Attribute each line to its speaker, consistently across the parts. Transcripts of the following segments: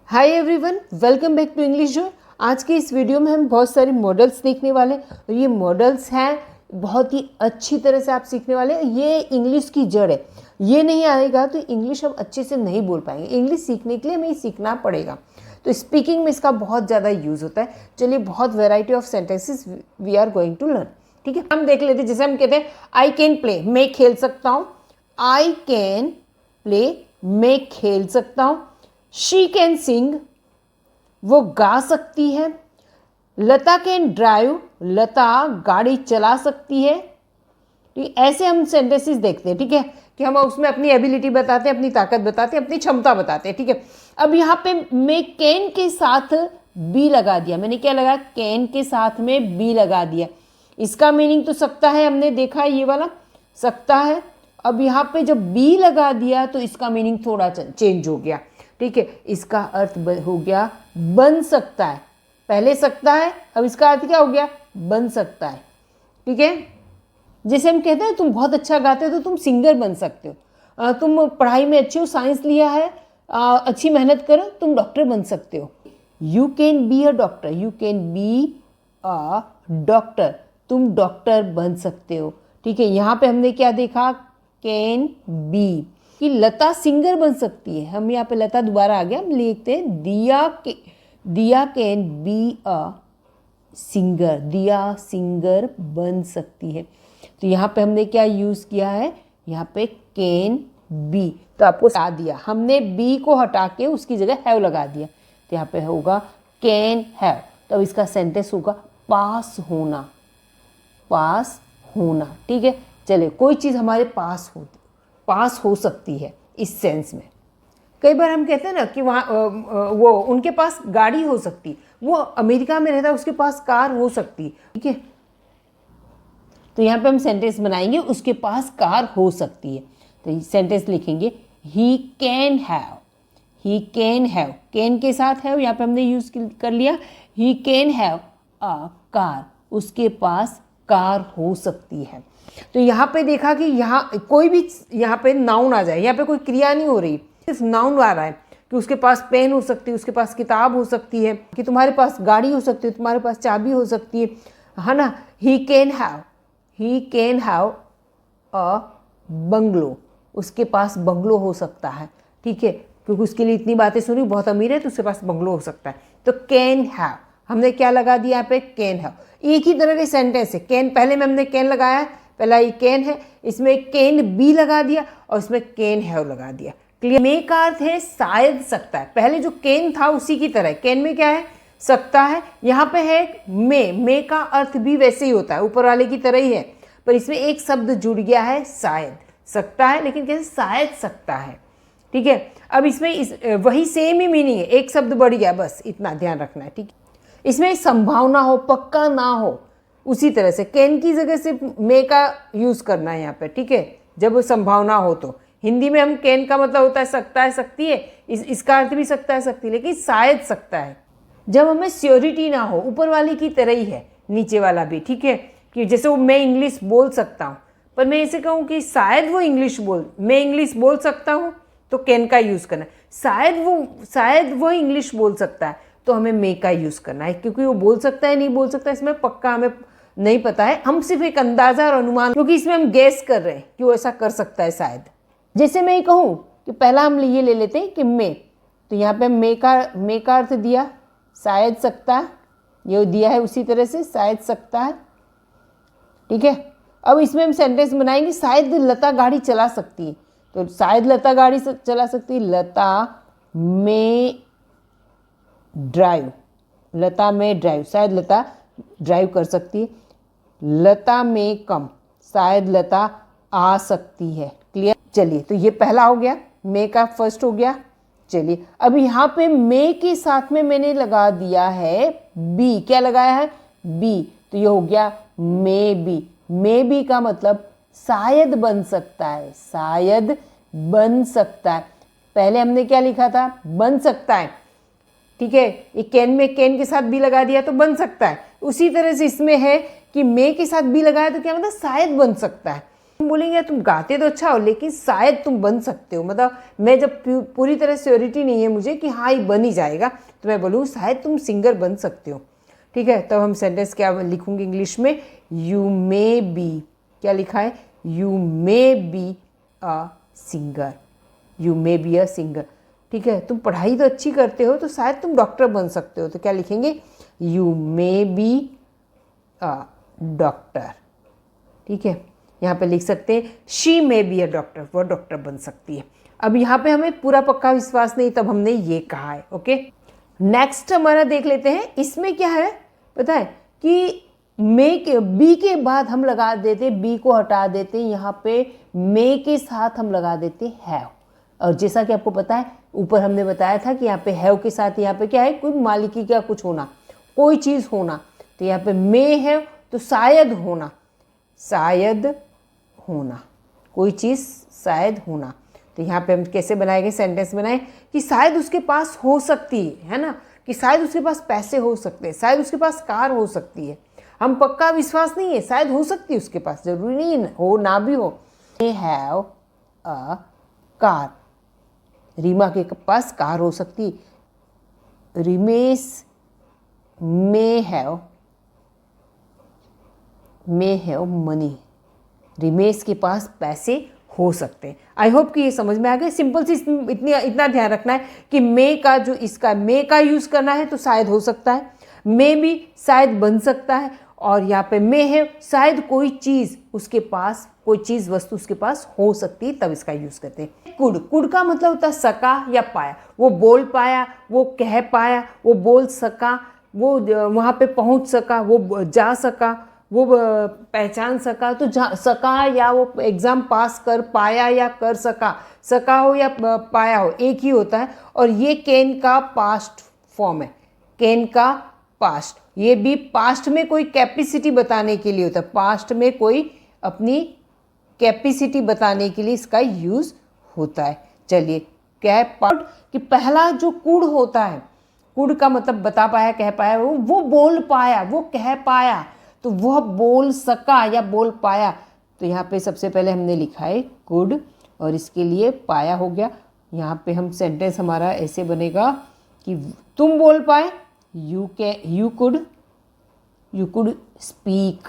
Speaker 1: Hi everyone, welcome back to English जो। आज के इस वीडियो में हम बहुत सारे मॉडल्स देखने वाले हैं और ये मॉडल्स हैं बहुत ही अच्छी तरह से आप सीखने वाले हैं। ये इंग्लिश की जड़ है, ये नहीं आएगा तो इंग्लिश हम अच्छे से नहीं बोल पाएंगे। इंग्लिश सीखने के लिए हमें सीखना पड़ेगा, तो स्पीकिंग में इसका बहुत ज़्यादा यूज़ होता है। चलिए, बहुत variety of sentences we are going to learn. ठीक है, हम देख लेते हैं। जैसे हम कहते हैं आई कैन प्ले, मैं खेल सकता हूँ। आई कैन प्ले, मैं खेल सकता हूँ। शी कैन सिंग, वो गा सकती है। लता कैन ड्राइव, लता गाड़ी चला सकती है। ठीक, ऐसे हम सेंटेंसेस देखते हैं। ठीक है, कि हम उसमें अपनी एबिलिटी बताते हैं, अपनी ताकत बताते हैं, अपनी क्षमता बताते हैं। ठीक है, अब यहाँ पे मैं कैन के साथ बी लगा दिया। मैंने क्या लगा? कैन के साथ में बी लगा दिया। इसका मीनिंग तो सकता है, हमने देखा ये वाला सकता है। अब यहाँ पे जब बी लगा दिया तो इसका मीनिंग थोड़ा चेंज हो गया। ठीक है, इसका अर्थ हो गया बन सकता है। पहले सकता है, अब इसका अर्थ क्या हो गया? बन सकता है। ठीक है, जैसे हम कहते हैं तुम बहुत अच्छा गाते हो तो तुम सिंगर बन सकते हो। तुम पढ़ाई में अच्छे हो, साइंस लिया है, अच्छी मेहनत करो, तुम डॉक्टर बन सकते हो। You can be a doctor, you can be a doctor, तुम डॉक्टर बन सकते हो। ठीक है, यहाँ पे हमने क्या देखा? कैन बी, कि लता सिंगर बन सकती है। हम यहाँ पे लता दोबारा आ गया, हम लिखते हैं दिया कैन बी अ सिंगर, दिया सिंगर बन सकती है। तो यहाँ पे हमने क्या यूज़ किया है? यहाँ पे कैन बी, तो आपको हटा दिया हमने, बी को हटा के उसकी जगह हैव लगा दिया। तो यहाँ पे होगा कैन हैव। तो अब इसका सेंटेंस होगा पास होना, पास होना। ठीक है, चलिए, कोई चीज़ हमारे पास हो सकती है इस सेंस में। कई बार हम कहते हैं ना कि वहाँ वो उनके पास गाड़ी हो सकती, वो अमेरिका में रहता है, उसके पास कार हो सकती। ठीक है, तो यहाँ पे हम सेंटेंस बनाएंगे उसके पास कार हो सकती है। तो सेंटेंस लिखेंगे he can have, he can have, can के साथ हैव यहाँ पे हमने यूज कर लिया। He can have a car, उसके पास कार हो सकती है। तो यहाँ पे देखा कि यहाँ कोई भी यहाँ पे नाउन आ जाए, यहाँ पे कोई क्रिया नहीं हो रही, सिर्फ नाउन आ रहा है कि उसके पास पेन हो सकती है, उसके पास किताब हो सकती है, कि तुम्हारे पास गाड़ी हो सकती है, तुम्हारे पास चाबी हो सकती है ना। He can have a bungalow, उसके पास बंगलो हो सकता है। ठीक है, क्योंकि उसके लिए इतनी बातें सुनी, बहुत अमीर है तो उसके पास बंगलो हो सकता है। तो कैन हैव, हमने क्या लगा दिया यहाँ पे? Can have. एक ही तरह के सेंटेंस है। कैन पहले में हमने कैन लगाया, पहला ये कैन है, इसमें कैन बी लगा दिया और इसमें कैन हैव लगा दिया। क्लियर? मे का अर्थ है शायद सकता है। पहले जो कैन था उसी की तरह कैन में क्या है? सकता है। यहाँ पे है मे का अर्थ भी वैसे ही होता है, ऊपर वाले की तरह ही है, पर इसमें एक शब्द जुड़ गया है शायद। सकता है लेकिन कैसे? शायद सकता है। ठीक है, अब इसमें वही सेम ही मीनिंग है, एक शब्द बढ़ गया, बस इतना ध्यान रखना है। ठीक है, इसमें संभावना हो, पक्का ना हो, उसी तरह से कैन की जगह से मे का यूज करना है यहाँ पे। ठीक है, जब संभावना हो तो हिंदी में हम कैन का मतलब होता है सकता है, सकती है, इसका अर्थ भी सकता है, सकती है, लेकिन शायद सकता है। जब हमें श्योरिटी ना हो, ऊपर वाले की तरह ही है नीचे वाला भी। ठीक है, कि जैसे वो मैं इंग्लिश बोल सकता हूँ, पर मैं ऐसे कहूँ कि शायद वो मैं इंग्लिश बोल सकता हूँ, तो कैन का यूज़ करना है। शायद वो इंग्लिश बोल सकता है, तो हमें मे का यूज़ करना है, क्योंकि वो बोल सकता है नहीं बोल सकता इसमें पक्का हमें नहीं पता है। हम सिर्फ एक अंदाज़ा और अनुमान, क्योंकि इसमें हम गेस कर रहे हैं कि वो ऐसा कर सकता है शायद। जैसे मैं कहूँ कि पहला हम ये ले लेते हैं कि मे, तो यहाँ पे मे का अर्थ दिया शायद सकता है, ये दिया है उसी तरह से शायद सकता है। ठीक है, अब इसमें हम सेंटेंस बनाएंगे शायद लता गाड़ी चला सकती है, तो शायद लता गाड़ी चला सकती है। लता में ड्राइव, लता में ड्राइव, शायद लता ड्राइव कर सकती है। लता में कम, शायद लता आ सकती है। क्लियर? चलिए, तो ये पहला हो गया, मे का फर्स्ट हो गया। चलिए, अब यहाँ पे मे के साथ में मैंने लगा दिया है बी। क्या लगाया है? बी, तो ये हो गया मे बी। मे बी का मतलब शायद बन सकता है, शायद बन सकता है। पहले हमने क्या लिखा था? बन सकता है। ठीक है, ये कैन में कैन के साथ बी लगा दिया तो बन सकता है। उसी तरह से इसमें है कि मे के साथ बी लगाया तो क्या मतलब? शायद बन सकता है। तुम बोलेंगे तुम गाते तो अच्छा हो लेकिन शायद तुम बन सकते हो, मतलब मैं जब पूरी तरह श्योरिटी नहीं है मुझे कि हाँ ये बन ही जाएगा, तो मैं बोलूँ शायद तुम सिंगर बन सकते हो। ठीक है, तब हम सेंटेंस क्या लिखूंगी इंग्लिश में, यू मे बी, क्या लिखा है, you may be a singer, you may be a singer. ठीक है, तुम पढ़ाई तो अच्छी करते हो तो शायद तुम डॉक्टर बन सकते हो, तो क्या लिखेंगे, you may be a doctor. ठीक है, यहाँ पे लिख सकते हैं she may be a doctor, वह डॉक्टर बन सकती है। अब यहाँ पे हमें पूरा पक्का विश्वास नहीं, तब हमने ये कहा है। ओके, नेक्स्ट हमारा देख लेते हैं, इसमें क्या है पता है कि मे के बी के बाद हम लगा देते, बी को हटा देते, यहाँ पे मे के साथ हम लगा देते हैव। और जैसा कि आपको पता है ऊपर हमने बताया था कि यहाँ पे हैव के साथ यहाँ पे क्या है, कोई मालिकी का कुछ होना, कोई चीज़ होना, तो यहाँ पे मे हैव तो शायद होना, शायद होना, कोई चीज़ शायद होना। तो यहाँ पे हम कैसे बनाएंगे, सेंटेंस बनाए कि शायद उसके पास हो सकती है ना, कि शायद उसके पास पैसे हो सकते हैं, शायद उसके पास कार हो सकती है। हम पक्का विश्वास नहीं है, शायद हो सकती है उसके पास, जरूरी नहीं है हो ना भी हो। They have a car, Reema के पास कार हो सकती, रिमेश may have मनी, रिमेश के पास पैसे हो सकते हैं। आई होप कि ये समझ में आ गए। सिंपल सी इतना ध्यान रखना है कि मे का जो इसका मे का यूज़ करना है तो शायद हो सकता है, मे भी शायद बन सकता है, और यहाँ पे मे है शायद कोई चीज़ उसके पास, कोई चीज़ वस्तु उसके पास हो सकती है, तब इसका यूज़ करते हैं। कुड, कुड का मतलब होता है सका या पाया, वो बोल पाया, वो कह पाया, वो बोल सका, वो वहाँ पे पहुँच सका, वो जा सका, वो पहचान सका, तो सका या वो एग्ज़ाम पास कर पाया या कर सका, सका हो या पाया हो एक ही होता है। और ये कैन का पास्ट फॉर्म है, कैन का पास्ट, ये भी पास्ट में कोई कैपेसिटी बताने के लिए होता है, पास्ट में कोई अपनी कैपेसिटी बताने के लिए इसका यूज़ होता है। चलिए क्या है पार्ट कि पहला जो कुड होता है, कुड का मतलब बता पाया, कह पाया, वो बोल पाया, वो कह पाया, तो वह बोल सका या बोल पाया। तो यहाँ पे सबसे पहले हमने लिखा है कुड, और इसके लिए पाया हो गया। यहाँ पे हम सेंटेंस हमारा ऐसे बनेगा कि तुम बोल पाए, यू कुड स्पीक,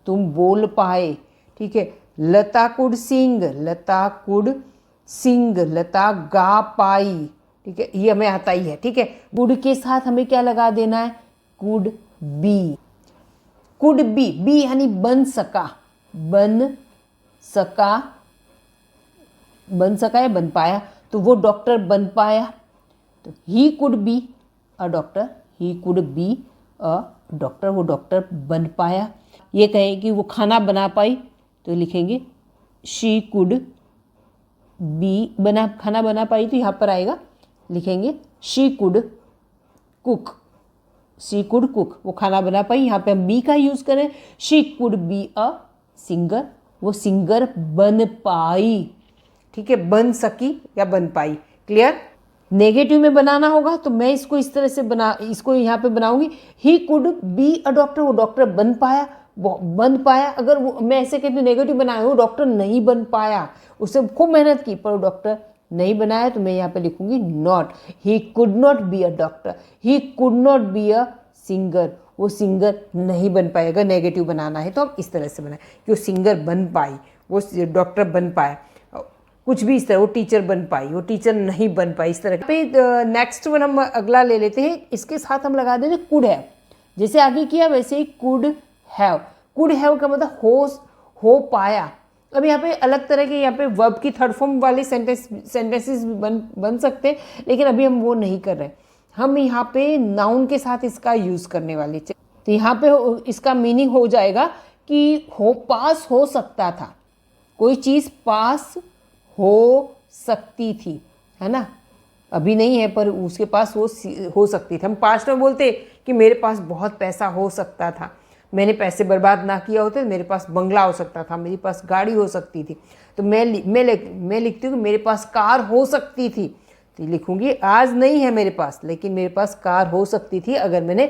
Speaker 1: तुम बोल पाए। ठीक है, लता could sing, Lata could sing, लता गा पाई। ठीक है, ये हमें आता ही है। ठीक है, कुड के साथ हमें क्या लगा देना है, कुड बी, कुड बी यानी बन सका, बन सका, बन सका या बन पाया, तो वो डॉक्टर बन पाया, तो he could be a doctor, he could be a doctor, वो डॉक्टर बन पाया। ये कहें कि वो खाना बना पाई, तो लिखेंगे शी कुड बी, खाना बना पाई, तो यहाँ पर आएगा लिखेंगे she could cook, she could cook, वो खाना बना पाई। यहाँ पे हम बी का यूज़ करें, she could be a singer, वो सिंगर बन पाई। ठीक है, बन सकी या बन पाई। क्लियर? नेगेटिव में बनाना होगा तो मैं इसको इस तरह से इसको यहाँ पे बनाऊंगी, he could be a doctor, वो डॉक्टर बन पाया, बन पाया। अगर मैं ऐसे कहती हूँ नेगेटिव बनाया, वो डॉक्टर नहीं बन पाया, उससे खूब मेहनत की पर डॉक्टर नहीं बनाया, तो मैं यहाँ पे लिखूंगी not, he could not be a doctor, he could not be a singer, वो सिंगर नहीं बन पाए। अगर नेगेटिव बनाना है तो हम इस तरह से बनाए कि वो सिंगर बन पाई, वो डॉक्टर बन पाया, कुछ भी इस तरह, वो टीचर बन पाई, वो टीचर नहीं बन पाई, इस तरह पे। नेक्स्ट वन हम अगला ले लेते हैं, इसके साथ हम लगा देते कुड हैव, जैसे आगे किया वैसे he could have. Could have का मतलब हो पाया। अब यहाँ पे अलग तरह के यहाँ पे वर्ब की थर्ड फॉर्म वाले सेंटेंसेस बन सकते हैं, लेकिन अभी हम वो नहीं कर रहे, हम यहाँ पे नाउन के साथ इसका यूज़ करने वाले। तो यहाँ पे इसका मीनिंग हो जाएगा कि पास हो सकता था, कोई चीज़ पास हो सकती थी, है ना, अभी नहीं है पर उसके पास वो हो सकती थी। हम पास्ट में बोलते कि मेरे पास बहुत पैसा हो सकता था, मैंने पैसे बर्बाद ना किया होते, मेरे पास बंगला हो सकता था, मेरे पास गाड़ी हो सकती थी। तो मैं लिखती हूँ कि मेरे पास कार हो सकती थी, तो लिखूँगी आज नहीं है मेरे पास, लेकिन मेरे पास कार हो सकती थी अगर मैंने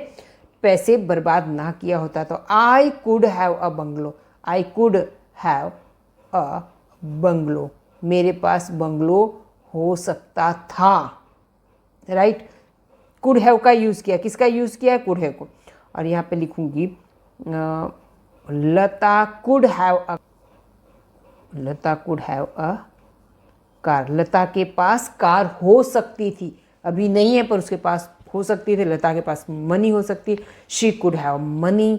Speaker 1: पैसे बर्बाद ना किया होता। तो I could have a bungalow, I could have a bungalow, मेरे पास बंगलो हो सकता था, राइट। कुड हैव का यूज़ किया, किसका यूज़ किया है, कुड हैव को। और यहाँ पे लिखूंगी Lata could have a, Lata could have a car, Lata के पास कार हो सकती थी, अभी नहीं है पर उसके पास हो सकती थी। लता के पास मनी हो सकती, she could have money,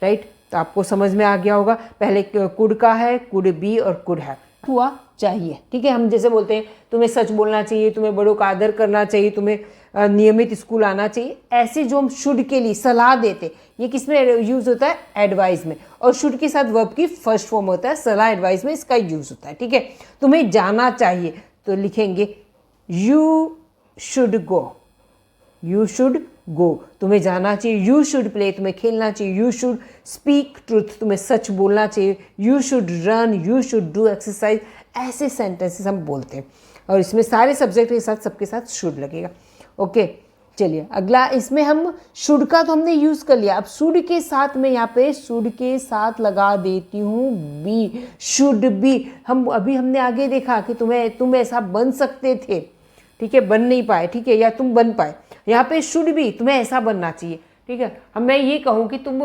Speaker 1: right. तो आपको समझ में आ गया होगा, पहले कुड का है, कुड बी और कुड हैव हुआ चाहिए, ठीक है। हम जैसे बोलते हैं तुम्हें सच बोलना चाहिए, तुम्हें बड़ों का आदर करना चाहिए, तुम्हें नियमित स्कूल आना चाहिए, ऐसे जो हम शुड के लिए सलाह देते, ये किस में यूज होता है, एडवाइस में। और शुड के साथ वर्ब की फर्स्ट फॉर्म होता है, सलाह एडवाइस में इसका यूज होता है, ठीक है। तुम्हें जाना चाहिए तो लिखेंगे you should go, you should गो, तुम्हें जाना चाहिए। यू शुड प्ले, तुम्हें खेलना चाहिए। यू शुड स्पीक ट्रूथ, तुम्हें सच बोलना चाहिए। You should run, you should do exercise, ऐसे सेंटेंसेस हम बोलते हैं। और इसमें सारे सब्जेक्ट के साथ सबके साथ शुड लगेगा, ओके। चलिए अगला, इसमें हम शुड का तो हमने यूज़ कर लिया, अब शुड के साथ मैं यहाँ पे शुड के साथ लगा देती हूँ बी, शुड बी। हमने आगे देखा कि तुम ऐसा बन सकते थे, ठीक है, बन नहीं पाए, ठीक है, या तुम बन पाए। यहाँ पे शुड बी, तुम्हें ऐसा बनना चाहिए, ठीक है। हम मैं ये कहूँ कि तुम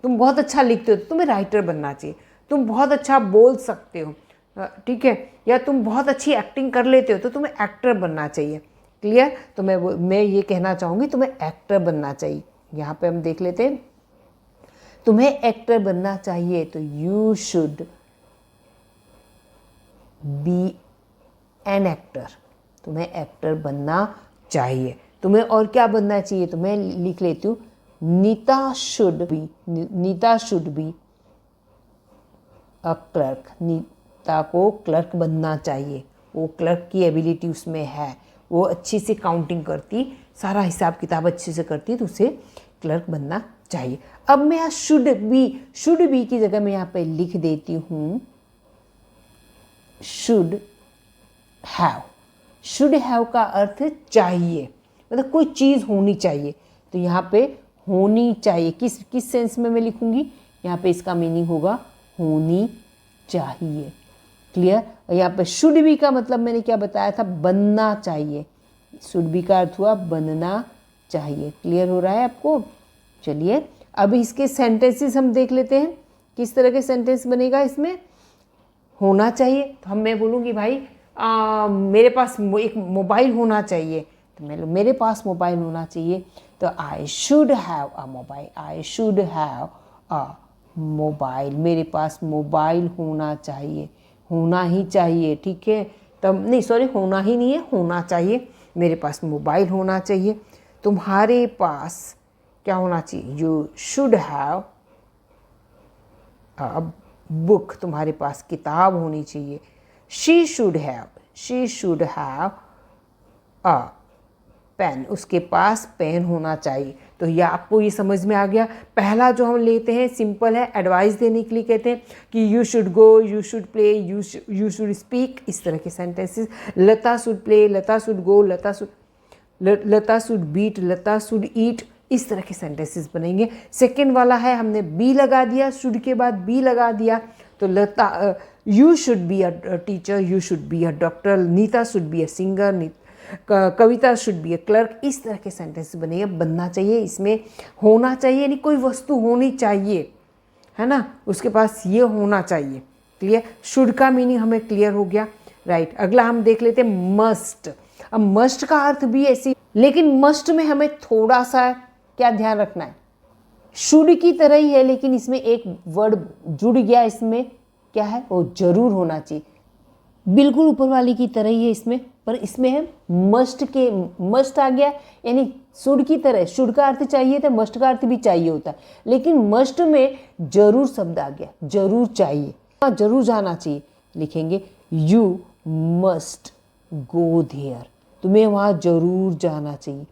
Speaker 1: बहुत अच्छा लिखते हो तो तुम्हें राइटर बनना चाहिए, तुम बहुत अच्छा बोल सकते हो, ठीक है, या तुम बहुत अच्छी एक्टिंग कर लेते हो तो तुम्हें एक्टर बनना चाहिए, क्लियर। तो मैं ये कहना चाहूँगी तुम्हें एक्टर बनना चाहिए। यहाँ पे हम देख लेते हैं, तुम्हें एक्टर बनना चाहिए तो you should B an actor, तुम्हें एक्टर बनना चाहिए। तुम्हें और क्या बनना चाहिए, तो मैं लिख लेती हूँ Neeta should be a clerk, Neeta को क्लर्क बनना चाहिए, वो क्लर्क की एबिलिटी उसमें है, वो अच्छी से काउंटिंग करती, सारा हिसाब किताब अच्छे से करती, तो उसे क्लर्क बनना चाहिए। अब मैं यहाँ शुड बी की जगह मैं यहाँ पे लिख देती हूँ शुड हैव। शुड हैव का अर्थ है चाहिए, मतलब कोई चीज़ होनी चाहिए, तो यहाँ पे होनी चाहिए किस सेंस में मैं लिखूंगी, यहाँ पे इसका मीनिंग होगा होनी चाहिए, क्लियर। और यहाँ पे शुड बी का मतलब मैंने क्या बताया था, बनना चाहिए, शुड बी का अर्थ हुआ बनना चाहिए, क्लियर हो रहा है आपको। चलिए अब इसके सेंटेंसेस हम देख लेते हैं, किस तरह के सेंटेंस बनेगा इसमें। होना चाहिए तो मैं बोलूँगी भाई मेरे पास एक मोबाइल होना चाहिए, तो मेरे पास मोबाइल होना चाहिए, तो I should have a mobile, I should have a mobile, मेरे पास मोबाइल होना चाहिए, होना ही चाहिए, ठीक है। तब नहीं, सॉरी, होना ही नहीं है, होना चाहिए, मेरे पास मोबाइल होना चाहिए। तुम्हारे पास क्या होना चाहिए, you should have a book, तुम्हारे पास किताब होनी चाहिए। She should have a pen, उसके पास पेन होना चाहिए। तो यह आपको ये समझ में आ गया। पहला जो हम लेते हैं सिंपल है, एडवाइस देने के लिए कहते हैं कि you should go, you should play, you should speak, इस तरह के sentences. Lata should play, Lata should go, Lata should beat, Lata should eat, इस तरह के सेंटेंसेस बनेंगे। सेकेंड वाला है, हमने बी लगा दिया, शुड के बाद बी लगा दिया, तो Lata you should be a teacher, you should be a doctor, Nita should be a singer, Kavita should be a clerk, इस तरह के सेंटेंस बनेंगे। बनना चाहिए, इसमें होना चाहिए यानी कोई वस्तु होनी चाहिए, है ना, उसके पास ये होना चाहिए, क्लियर। शुड का मीनिंग हमें क्लियर हो गया, राइट। अगला हम देख लेते हैं मस्ट। अब मस्ट का अर्थ भी ऐसी, लेकिन मस्ट में हमें थोड़ा सा क्या ध्यान रखना है, शुड की तरह ही है लेकिन इसमें एक वर्ड जुड़ गया, इसमें क्या है, वो जरूर होना चाहिए, बिल्कुल ऊपर वाली की तरह ही है इसमें, पर इसमें है मस्ट आ गया, यानी शुड की तरह। शुड का अर्थ चाहिए था, मस्ट का अर्थ भी चाहिए होता है, लेकिन मस्ट में जरूर शब्द आ गया, जरूर चाहिए, जरूर जाना चाहिए। लिखेंगे यू मस्ट गो देयर, तुम्हें वहाँ जरूर जाना चाहिए।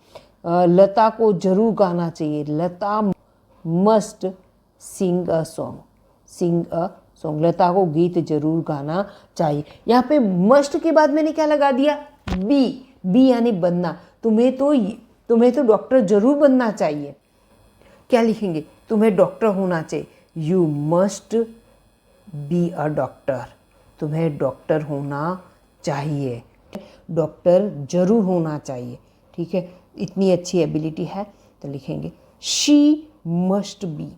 Speaker 1: लता को जरूर गाना चाहिए, लता मस्ट सिंग अ सॉन्ग, लता को गीत जरूर गाना चाहिए। यहाँ पे मस्ट के बाद मैंने क्या लगा दिया, बी यानी बनना। तुम्हें तो डॉक्टर जरूर बनना चाहिए, क्या लिखेंगे, तुम्हें डॉक्टर होना चाहिए, you must be a doctor, तुम्हें डॉक्टर होना चाहिए, डॉक्टर जरूर होना चाहिए। ठीक है, इतनी अच्छी एबिलिटी है। तो लिखेंगे she must be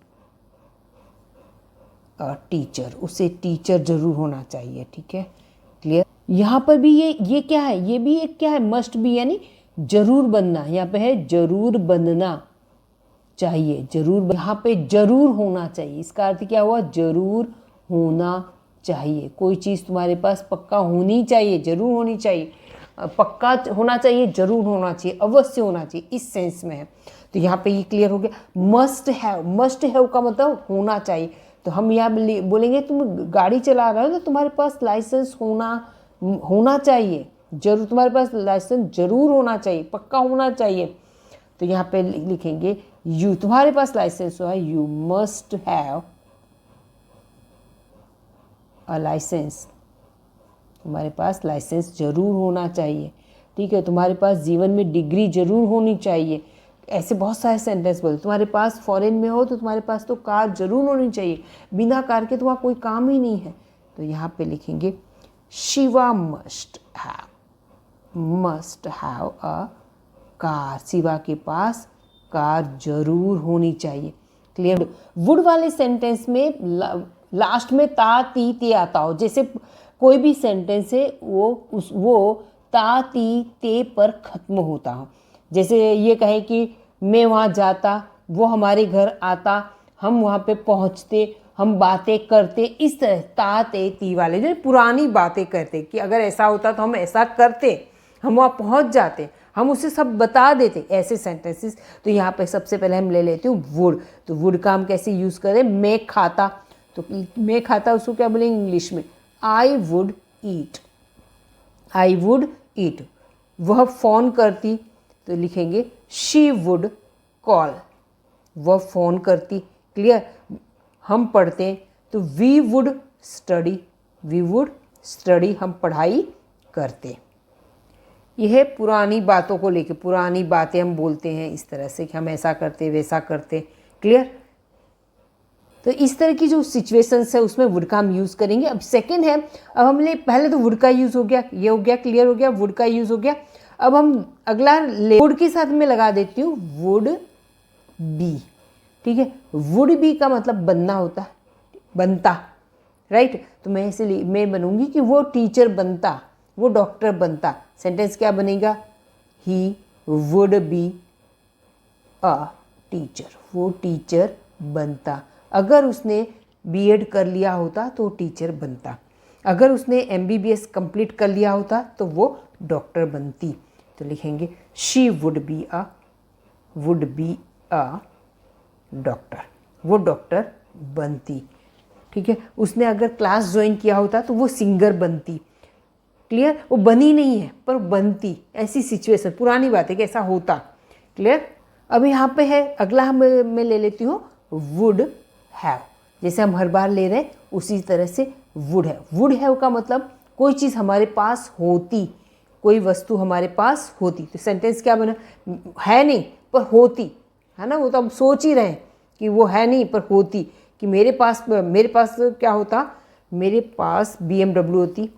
Speaker 1: a teacher, उसे टीचर जरूर होना चाहिए। ठीक है, क्लियर। यहाँ पर भी ये क्या है, ये भी एक क्या है, मस्ट बी यानी जरूर बनना। यहाँ पे है जरूर बनना चाहिए, जरूर, यहाँ पे जरूर होना चाहिए। इसका अर्थ क्या हुआ, जरूर होना चाहिए। कोई चीज़ तुम्हारे पास पक्का होनी चाहिए, जरूर होनी चाहिए, पक्का होना चाहिए, जरूर होना चाहिए, अवश्य होना चाहिए, इस सेंस में है। तो यहाँ पे ये क्लियर हो गया। मस्ट हैव का मतलब होना चाहिए। तो हम यहाँ बोलेंगे तुम गाड़ी चला रहे हो तो तुम्हारे पास लाइसेंस होना चाहिए, जरूर तुम्हारे पास लाइसेंस जरूर होना चाहिए, पक्का होना चाहिए। तो यहाँ पे लिखेंगे यू, तुम्हारे पास लाइसेंस है, you must have a licence, तुम्हारे पास लाइसेंस जरूर होना चाहिए। ठीक है, तुम्हारे पास जीवन में डिग्री जरूर होनी चाहिए। ऐसे बहुत सारे सेंटेंस बोले। तुम्हारे पास फॉरेन में हो तो तुम्हारे पास तो कार जरूर होनी चाहिए, बिना कार के तुम्हारा कोई काम ही नहीं है। तो यहाँ पे लिखेंगे Shiva must have a car, Shiva के पास कार जरूर होनी चाहिए। क्लियर। वुड वाले सेंटेंस में लास्ट में ता ती ते आता हो, जैसे कोई भी सेंटेंस है वो ता ती ते पर खत्म होता हो। जैसे ये कहे कि मैं वहाँ जाता, वो हमारे घर आता, हम वहाँ पे पहुँचते, हम बातें करते, इस तरह ता ते ती वाले जो पुरानी बातें करते कि अगर ऐसा होता तो हम ऐसा करते, हम वहाँ पहुँच जाते, हम उसे सब बता देते, ऐसे सेंटेंसेस। तो यहाँ पे सबसे पहले हम ले लेते हैं वुड। तो वुड का हम कैसे यूज़ करें, मैं खाता, तो मैं खाता उसको क्या बोलेंगे इंग्लिश में, I would eat, I would eat. वह फ़ोन करती तो लिखेंगे शी वुड कॉल, वह फ़ोन करती। क्लियर। हम पढ़ते तो we would study, we would study, हम पढ़ाई करते। यह पुरानी बातों को लेके, पुरानी बातें हम बोलते हैं इस तरह से कि हम ऐसा करते वैसा करते। क्लियर। तो इस तरह की जो सिचुएशंस है उसमें वुड का हम यूज़ करेंगे। अब सेकंड है, अब हमने पहले तो वुड का यूज़ हो गया, ये हो गया, क्लियर हो गया, वुड का यूज़ हो गया। अब हम अगला वुड के साथ में लगा देती हूँ वुड बी। ठीक है, वुड बी का मतलब बनना होता है, बनता, राइट। तो मैं इसलिए मैं बनूंगी कि वो टीचर बनता, वो डॉक्टर बनता। सेंटेंस क्या बनेगा, he would be a teacher, वो टीचर बनता। अगर उसने बीएड कर लिया होता तो टीचर बनता, अगर उसने एमबीबीएस कंप्लीट कर लिया होता तो वो डॉक्टर बनती। तो लिखेंगे she would be a doctor, वो डॉक्टर बनती। ठीक है, उसने अगर क्लास ज्वाइन किया होता तो वो सिंगर बनती। क्लियर। वो बनी नहीं है पर बनती, ऐसी सिचुएशन, पुरानी बात है कि ऐसा होता। क्लियर। अब यहाँ पे है अगला, मैं ले लेती हूँ वुड हैव, जैसे हम हर बार ले रहे हैं उसी तरह से वुड हैव। वुड हैव का मतलब कोई चीज़ हमारे पास होती, कोई वस्तु हमारे पास होती। तो सेंटेंस क्या बना, है नहीं पर होती, है ना। वो तो हम सोच ही रहे हैं कि वो है नहीं पर होती, कि मेरे पास क्या होता, मेरे पास BMW होती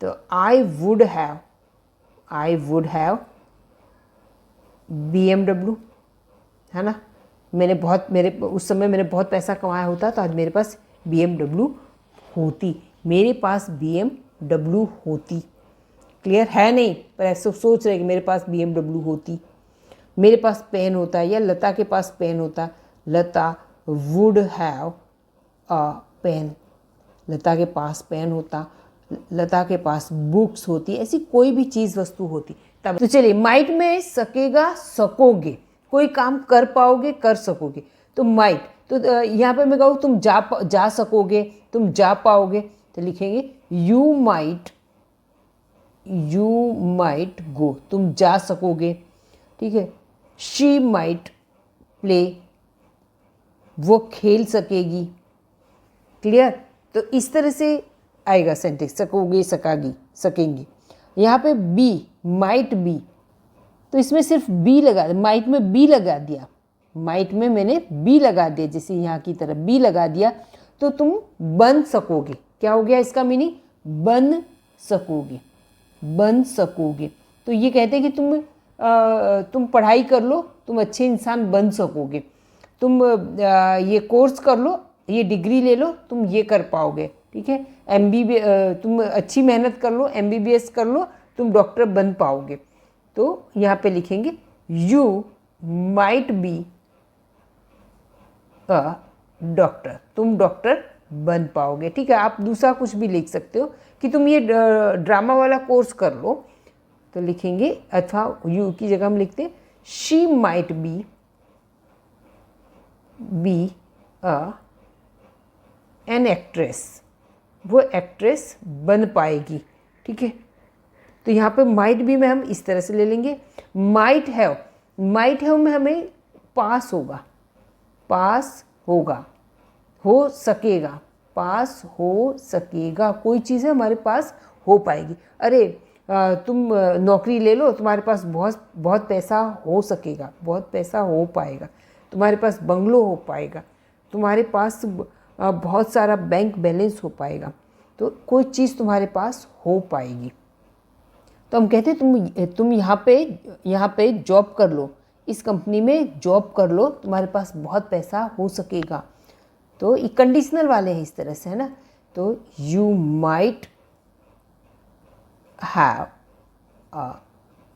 Speaker 1: तो आई वुड हैव BMW, है ना। उस समय मैंने बहुत पैसा कमाया होता तो आज मेरे पास BMW होती, मेरे पास BMW होती। क्लियर। है नहीं पर ऐसे सोच रहे कि मेरे पास BMW होती। मेरे पास पेन होता या लता के पास पेन होता, लता वुड हैव अ पेन, लता के पास पेन होता, लता के पास बुक्स होती, ऐसी कोई भी चीज़ वस्तु होती तब। तो चलिए, माइट में सकेगा सकोगे, कोई काम कर पाओगे कर सकोगे, तो माइट। तो यहाँ पे मैं कहूँ तुम जा सकोगे, तुम जा पाओगे, तो लिखेंगे यू माइट गो, तुम जा सकोगे। ठीक है। शी माइट प्ले, वो खेल सकेगी। क्लियर। तो इस तरह से आएगा सेंटेंस, सकोगे सकागी सकेंगी। यहाँ पे बी, माइट बी, तो इसमें सिर्फ बी लगा, माइट में बी लगा दिया, माइट में मैंने बी लगा दिया, जैसे यहाँ की तरफ बी लगा दिया तो तुम बन सकोगे। क्या हो गया इसका मीनिंग, बन सकोगे, बन सकोगे। तो ये कहते हैं कि तुम पढ़ाई कर लो, तुम अच्छे इंसान बन सकोगे। तुम ये कोर्स कर लो, ये डिग्री ले लो, तुम ये कर पाओगे। ठीक है, तुम अच्छी मेहनत कर लो, MBBS कर लो, तुम डॉक्टर बन पाओगे। तो यहाँ पे लिखेंगे you might be a doctor, तुम डॉक्टर बन पाओगे। ठीक है, आप दूसरा कुछ भी लिख सकते हो कि तुम ये ड्रामा वाला कोर्स कर लो, तो लिखेंगे, अथवा यू की जगह हम लिखते हैं she might be an actress, वो एक्ट्रेस बन पाएगी। ठीक है, तो यहाँ पे माइट बी में हम इस तरह से ले लेंगे। माइट हैव में हमें पास होगा, पास होगा, हो सकेगा, पास हो सकेगा, कोई चीज़ है हमारे पास हो पाएगी। अरे तुम नौकरी ले लो, तुम्हारे पास बहुत बहुत पैसा हो सकेगा, बहुत पैसा हो पाएगा, तुम्हारे पास बंगलो हो पाएगा, तुम्हारे पास बहुत सारा बैंक बैलेंस हो पाएगा, तो कोई चीज़ तुम्हारे पास हो पाएगी। तो हम कहते हैं तुम यहाँ पे जॉब कर लो, इस कंपनी में जॉब कर लो, तुम्हारे पास बहुत पैसा हो सकेगा। तो ये कंडीशनल वाले हैं इस तरह से, है ना। तो you might have a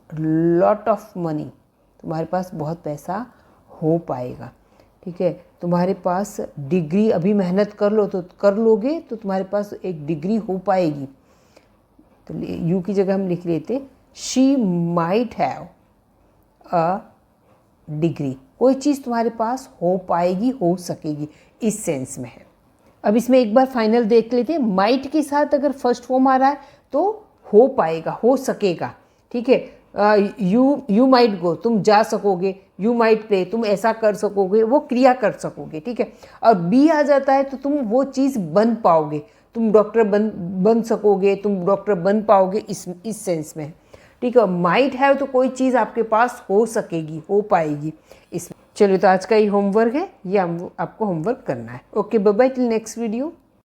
Speaker 1: lot of money, तुम्हारे पास बहुत पैसा हो पाएगा। ठीक है, तुम्हारे पास डिग्री, अभी मेहनत कर लो तो कर लोगे, तो तुम्हारे पास एक डिग्री हो पाएगी। तो यू की जगह हम लिख लेते she might have a degree, कोई चीज़ तुम्हारे पास हो पाएगी, हो सकेगी, इस सेंस में है। अब इसमें एक बार फाइनल देख लेते हैं। माइट के साथ अगर फर्स्ट फॉर्म आ रहा है तो हो पाएगा, हो सकेगा। ठीक है, यू माइट गो, तुम जा सकोगे, यू माइट प्ले, तुम ऐसा कर सकोगे, वो क्रिया कर सकोगे। ठीक है, और बी आ जाता है तो तुम वो चीज़ बन पाओगे, तुम डॉक्टर बन सकोगे, तुम डॉक्टर बन पाओगे, इस सेंस में। ठीक है, माइट हैव तो कोई चीज़ आपके पास हो सकेगी, हो पाएगी इसमें। चलिए, तो आज का ये होमवर्क है, ये आपको होमवर्क करना है। Okay, bye bye, till next video.